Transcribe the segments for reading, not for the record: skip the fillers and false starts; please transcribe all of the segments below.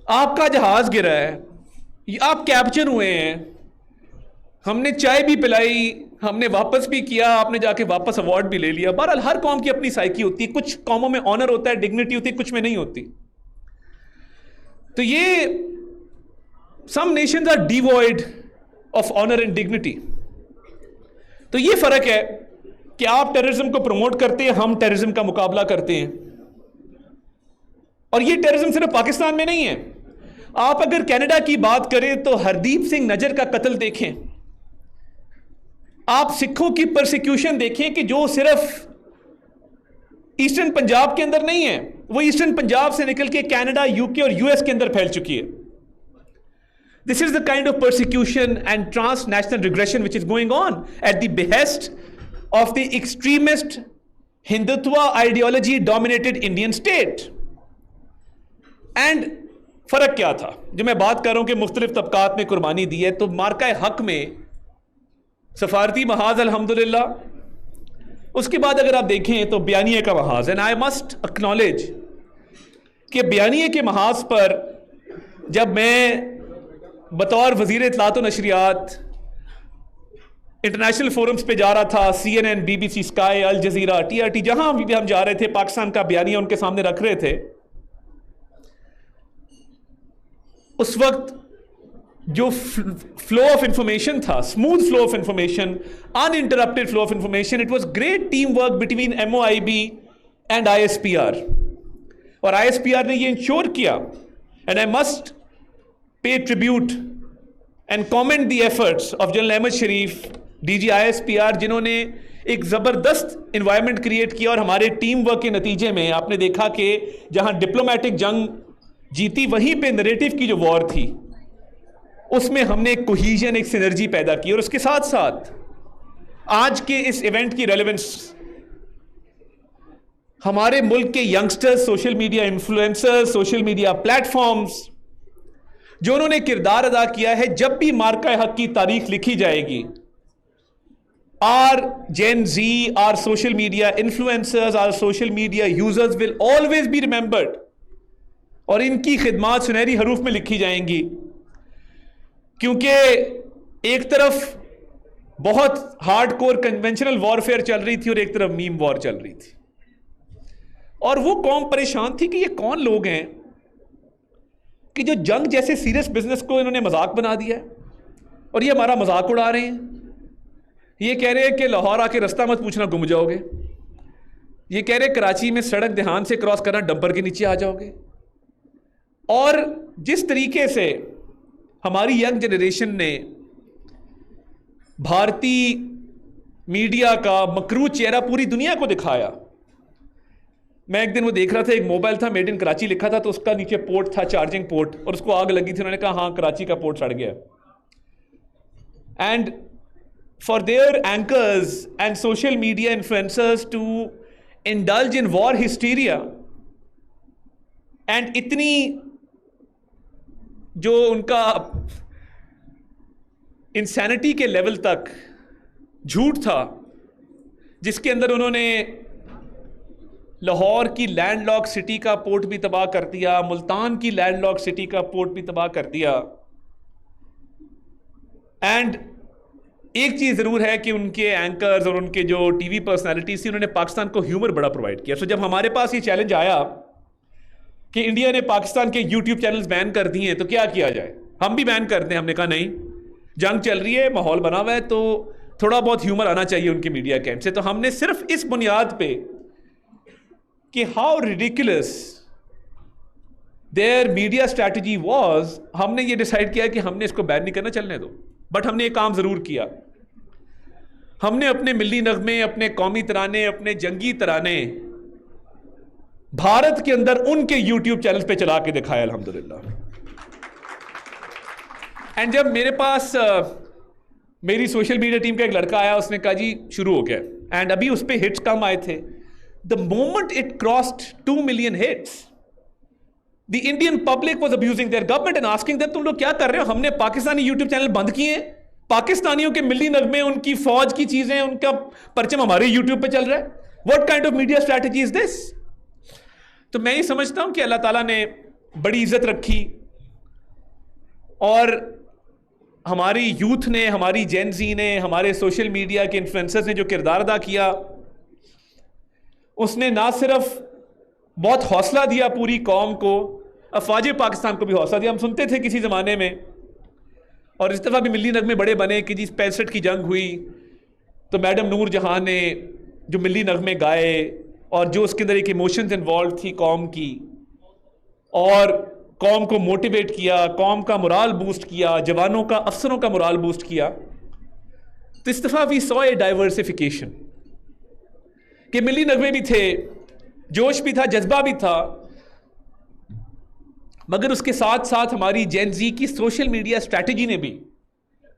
آپ کا جہاز گرا ہے, آپ کیپچر ہوئے ہیں, ہم نے چائے بھی پلائی, ہم نے واپس بھی کیا, آپ نے جا کے واپس ایوارڈ بھی لے لیا. بہرحال ہر قوم کی اپنی سائیکی ہوتی ہے, کچھ قوموں میں آنر ہوتا ہے, ڈگنیٹی ہوتی ہے, کچھ میں نہیں ہوتی. تو یہ some nations are devoid of honour and dignity. تو یہ فرق ہے کہ آپ ٹیررزم کو پروموٹ کرتے ہیں, ہم ٹیررزم کا مقابلہ کرتے ہیں. اور یہ ٹیررزم صرف پاکستان میں نہیں ہے. آپ اگر کینیڈا کی بات کریں تو ہردیپ سنگھ نجر کا قتل دیکھیں, آپ سکھوں کی پرسیکیوشن دیکھیں کہ جو صرف ایسٹرن پنجاب کے اندر نہیں ہے, وہ ایسٹرن پنجاب سے نکل کے کینیڈا, یو کے اور یو ایس کے اندر پھیل چکی ہے. This is the kind of persecution and transnational regression which is going on at the behest of the extremist Hindutva ideology dominated Indian state. And فرق کیا تھا؟ جو میں بات کر رہا ہوں کہ مختلف طبقات میں قربانی دی ہے, تو مارکہ حق میں سفارتی محاذ الحمدللہ, اس کے بعد اگر آپ دیکھیں تو بیانیے کا محاذ. And I must acknowledge کہ بیانیے کے محاذ پر جب میں بطور وزیر اطلاعات و نشریات انٹرنیشنل فورمز پہ جا رہا تھا, CNN, BBC, sky, Al Jazeera, TRT, جہاں بھی ہم جا رہے تھے, پاکستان کا بیانیہ ان کے سامنے رکھ رہے تھے, اس وقت جو فلو آف انفارمیشن تھا, smooth flow of information, in interrupted flow of information, it was great team work between MOIB and ISPR. اور ISPR نے یہ انشور کیا, and I must pay tribute and comment the efforts of General Ahmed Sharif, DG ISPR, جنہوں نے ایک زبردست environment create کیا. اور ہمارے ٹیم ورک کے نتیجے میں آپ نے دیکھا کہ جہاں ڈپلومیٹک جنگ جیتی, وہیں پہ نریٹو کی جو وار تھی اس میں ہم نے ایک کوہیژن, ایک سینرجی پیدا کی. اور اس کے ساتھ ساتھ آج کے اس ایونٹ کی ریلیونس ہمارے ملک کے youngster, social media influencer, social media platforms, جو انہوں نے کردار ادا کیا ہے. جب بھی مارکہ حق کی تاریخ لکھی جائے گی, our Gen Z, our social media influencers, our social media users will always be remembered, اور ان کی خدمات سنہری حروف میں لکھی جائیں گی. کیونکہ ایک طرف بہت ہارڈ کور کنونشنل وارفیئر چل رہی تھی اور ایک طرف میم وار چل رہی تھی, اور وہ قوم پریشان تھی کہ یہ کون لوگ ہیں کہ جو جنگ جیسے سیریس بزنس کو انہوں نے مذاق بنا دیا ہے, اور یہ ہمارا مذاق اڑا رہے ہیں. یہ کہہ رہے ہیں کہ لاہور آ کے رستہ مت پوچھنا, گم جاؤ گے. یہ کہہ رہے کراچی میں سڑک دھیان سے کراس کرنا, ڈمپر کے نیچے آ جاؤ گے. اور جس طریقے سے ہماری ینگ جنریشن نے بھارتی میڈیا کا مکروہ چہرہ پوری دنیا کو دکھایا. میں ایک دن وہ دیکھ رہا تھا, ایک موبائل تھا, میڈ ان کراچی لکھا تھا, تو اس کا نیچے پورٹ تھا, چارجنگ پورٹ, اور اس کو آگ لگی تھی. انہوں نے کہا ہاں کراچی کا پورٹ سڑ گیا. And for their anchors and social media influencers to indulge in war hysteria, and اتنی جو ان کا انسینٹی کے لیول تک جھوٹ تھا, جس کے اندر انہوں نے لاہور کی لینڈ لاک سٹی کا پورٹ بھی تباہ کر دیا, ملتان کی لینڈ لاک سٹی کا پورٹ بھی تباہ کر دیا. اینڈ ایک چیز ضرور ہے کہ ان کے اینکرز اور ان کے جو ٹی وی پرسنالٹیز تھی, انہوں نے پاکستان کو ہیومر بڑا پرووائڈ کیا. سو جب ہمارے پاس یہ چیلنج آیا کہ انڈیا نے پاکستان کے یوٹیوب چینلز بین کر دیے ہیں, تو کیا کیا جائے, ہم بھی بین کر دیں. ہم نے کہا نہیں, جنگ چل رہی ہے, ماحول بنا ہوا ہے, تو تھوڑا بہت ہیومر آنا چاہیے ان کے میڈیا کیمپ سے. تو ہم نے صرف اس بنیاد پہ کہ how ridiculous their media strategy was, ہم نے یہ ڈیسائیڈ کیا کہ ہم نے اس کو بین نہیں کرنا, چلنے دو. بٹ ہم نے ایک کام ضرور کیا, ہم نے اپنے ملی نغمے, اپنے قومی ترانے, اپنے جنگی ترانے بھارت کے اندر ان کے یوٹیوب چینل پہ چلا کے دکھایا الحمدللہ. اینڈ جب میرے پاس میری سوشل میڈیا ٹیم کا ایک لڑکا آیا, اس نے کہا جی شروع ہو گیا, اینڈ ابھی اس پہ ہٹس کم آئے تھے. The moment it crossed 2 million hits, the Indian public was abusing their government and asking them, تم لوگ کیا کر رہے ہو, ہم نے پاکستانی یوٹیوب چینل بند کیے ہیں, پاکستانیوں کے ملی نغمے, ان کی فوج کی چیزیں, ان کا پرچم ہمارے یوٹیوب پہ چل رہا ہے. What kind of media strategy is this? تو میں یہ سمجھتا ہوں کہ اللہ تعالیٰ نے بڑی عزت رکھی اور ہماری یوتھ نے, ہماری جین زی نے, ہمارے سوشل میڈیا کے انفلوئنسرز نے جو کردار ادا کیا, اس نے نہ صرف بہت حوصلہ دیا پوری قوم کو, افواج پاکستان کو بھی حوصلہ دیا. ہم سنتے تھے کسی زمانے میں, اور اس دفعہ بھی ملی نغمے بڑے بنے کہ جی 65 کی جنگ ہوئی تو میڈم نور جہاں نے جو ملی نغمے گائے, اور جو اس کے اندر ایک ایموشنز انوالو تھی قوم کی, اور قوم کو موٹیویٹ کیا, قوم کا مورال بوسٹ کیا, جوانوں کا, افسروں کا مورال بوسٹ کیا. تو اس دفعہ وی سو اے ڈائیورسفیکیشن کہ ملی نغمے بھی تھے, جوش بھی تھا, جذبہ بھی تھا, مگر اس کے ساتھ ساتھ ہماری جین زی کی سوشل میڈیا اسٹریٹجی نے بھی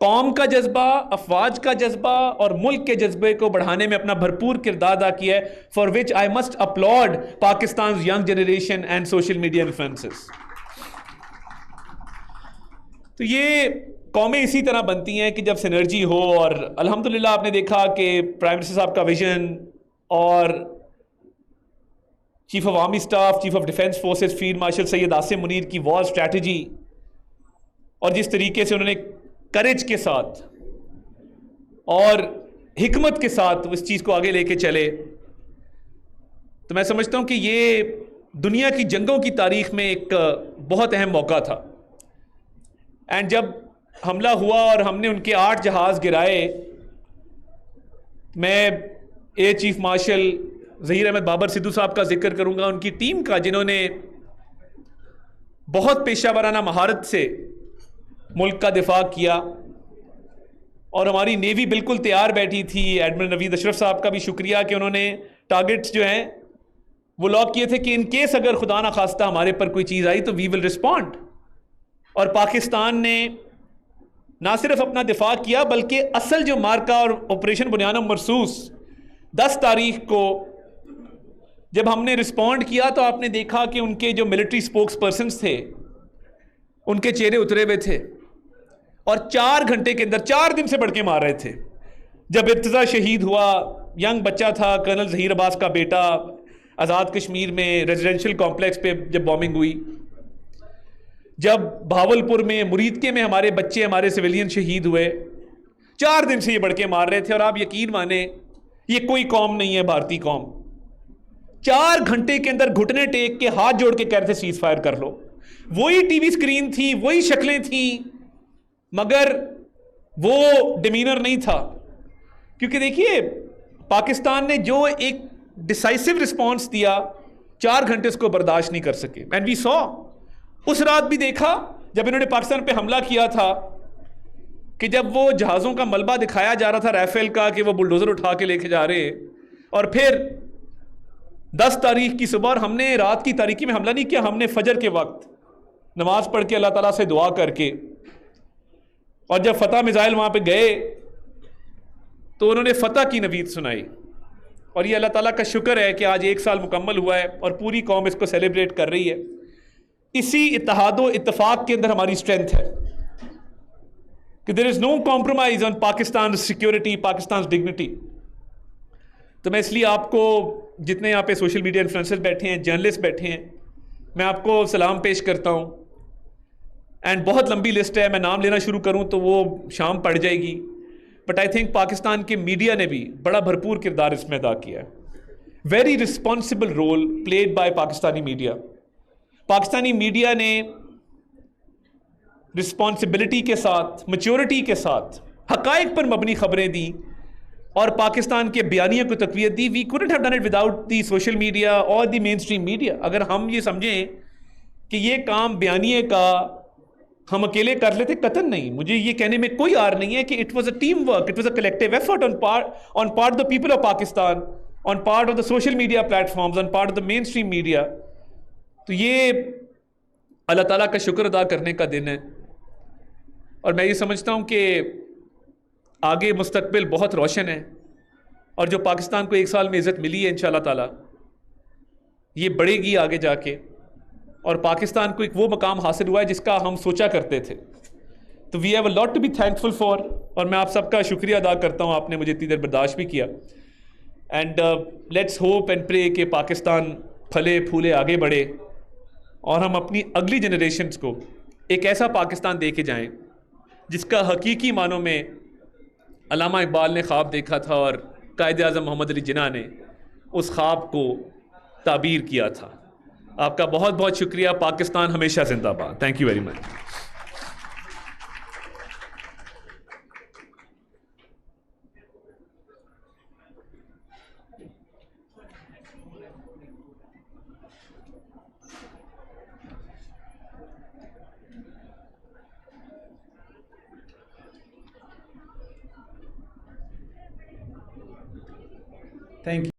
قوم کا جذبہ, افواج کا جذبہ اور ملک کے جذبے کو بڑھانے میں اپنا بھرپور کردار ادا کیا ہے, for which I must uphold Pakistan's young generation and social media influencers. تو یہ قومیں اسی طرح بنتی ہیں کہ جب سینرجی ہو, اور الحمدللہ آپ نے دیکھا کہ پرائم منسٹر صاحب کا ویژن اور chief of army staff, chief of defence forces field marshal Syed Asim Munir کی وار اسٹریٹجی, اور جس طریقے سے انہوں نے کریج کے ساتھ اور حکمت کے ساتھ اس چیز کو آگے لے کے چلے, تو میں سمجھتا ہوں کہ یہ دنیا کی جنگوں کی تاریخ میں ایک بہت اہم موقع تھا. اینڈ جب حملہ ہوا اور ہم نے ان کے 8 جہاز گرائے, میں air chief marshal Zaheer Ahmed Babar Sidhu صاحب کا ذکر کروں گا, ان کی ٹیم کا, جنہوں نے بہت پیشہ ورانہ مہارت سے ملک کا دفاع کیا, اور ہماری نیوی بالکل تیار بیٹھی تھی. ایڈمرل نوید اشرف صاحب کا بھی شکریہ کہ انہوں نے ٹارگٹس جو ہیں وہ لاک کیے تھے کہ ان کیس اگر خدا نہ خواستہ ہمارے پر کوئی چیز آئی تو وی ول رسپونڈ. اور پاکستان نے نہ صرف اپنا دفاع کیا بلکہ اصل جو مارکا اور آپریشن بنیانم مرصوص 10 تاریخ کو جب ہم نے رسپونڈ کیا تو آپ نے دیکھا کہ ان کے جو ملٹری سپوکس پرسنز تھے ان کے چہرے اترے ہوئے تھے, اور 4 گھنٹے کے اندر 4 دن سے بڑھ کے مار رہے تھے. جب ارتضیٰ شہید ہوا, ینگ بچہ تھا, کرنل ظہیر عباس کا بیٹا, آزاد کشمیر میں ریزیڈینشل کمپلیکس پہ جب بامبنگ ہوئی, جب بھاولپور میں, مرید کے میں ہمارے بچے, ہمارے سویلین شہید ہوئے, 4 دن سے یہ بڑھ کے مار رہے تھے. اور آپ یقین مانیں یہ کوئی قوم نہیں ہے بھارتی قوم, 4 گھنٹے کے اندر گھٹنے ٹیک کے ہاتھ جوڑ کے کہہ رہے تھے سیز فائر کر لو. وہی ٹی وی اسکرین تھی, وہی شکلیں تھیں, مگر وہ ڈیمینر نہیں تھا. کیونکہ دیکھیے پاکستان نے جو ایک ڈیسائسو رسپانس دیا, 4 گھنٹے اس کو برداشت نہیں کر سکے. اینڈ وی سو, اس رات بھی دیکھا جب انہوں نے پاکستان پہ حملہ کیا تھا کہ جب وہ جہازوں کا ملبہ دکھایا جا رہا تھا رائفل کا کہ وہ بلڈوزر اٹھا کے لے کے جا رہے, اور پھر 10 تاریخ کی صبح, اور ہم نے رات کی تاریکی میں حملہ نہیں کیا, ہم نے فجر کے وقت نماز پڑھ کے اللہ تعالیٰ سے دعا کر کے, اور جب فتح میزائل وہاں پہ گئے تو انہوں نے فتح کی نوید سنائی. اور یہ اللہ تعالیٰ کا شکر ہے کہ آج 1 سال مکمل ہوا ہے اور پوری قوم اس کو سیلیبریٹ کر رہی ہے. اسی اتحاد و اتفاق کے اندر ہماری اسٹرینتھ ہے کہ there is no compromise on Pakistan security, Pakistan dignity. تو میں اس لیے آپ کو, جتنے یہاں پہ سوشل میڈیا انفلوئنسر بیٹھے ہیں, جرنلسٹ بیٹھے ہیں, میں آپ کو سلام پیش کرتا ہوں. اینڈ بہت لمبی لسٹ ہے, میں نام لینا شروع کروں تو وہ شام پڑ جائے گی, بٹ آئی تھنک پاکستان کے میڈیا نے بھی بڑا بھرپور کردار اس میں ادا کیا ہے. Very responsible role played by Pakistani media. Pakistani media نے رسپانسبلٹی کے ساتھ, میچورٹی کے ساتھ حقائق پر مبنی خبریں دی اور پاکستان کے بیانیے کو تقویت دی. وی couldn't have done it without the social media اور دی مین اسٹریم میڈیا. اگر ہم یہ سمجھیں کہ یہ کام بیانیے کا ہم اکیلے کر لیتے, قطعاً نہیں. مجھے یہ کہنے میں کوئی عار نہیں ہے کہ it was a team work, it was a collective effort on part the people of Pakistan, on part of the social media platforms, on part of the mainstream media. تو یہ اللہ تعالیٰ کا شکر ادا کرنے کا دن ہے, اور میں یہ سمجھتا ہوں کہ آگے مستقبل بہت روشن ہے, اور جو پاکستان کو 1 سال میں عزت ملی ہے انشاءاللہ تعالیٰ یہ بڑھے گی آگے جا کے, اور پاکستان کو ایک وہ مقام حاصل ہوا ہے جس کا ہم سوچا کرتے تھے. تو we have a lot to be thankful for, اور میں آپ سب کا شکریہ ادا کرتا ہوں, آپ نے مجھے اتنی دیر برداشت بھی کیا. اینڈ لیٹس ہوپ اینڈ پرے کہ پاکستان پھلے پھولے آگے بڑھے, اور ہم اپنی اگلی جنریشنز کو ایک ایسا پاکستان دے کے جائیں جس کا حقیقی معنوں میں علامہ اقبال نے خواب دیکھا تھا اور قائد اعظم محمد علی جناح نے اس خواب کو تعبیر کیا تھا. آپ کا بہت بہت شکریہ. پاکستان ہمیشہ زندہ باد. Thank you very much. Thank you.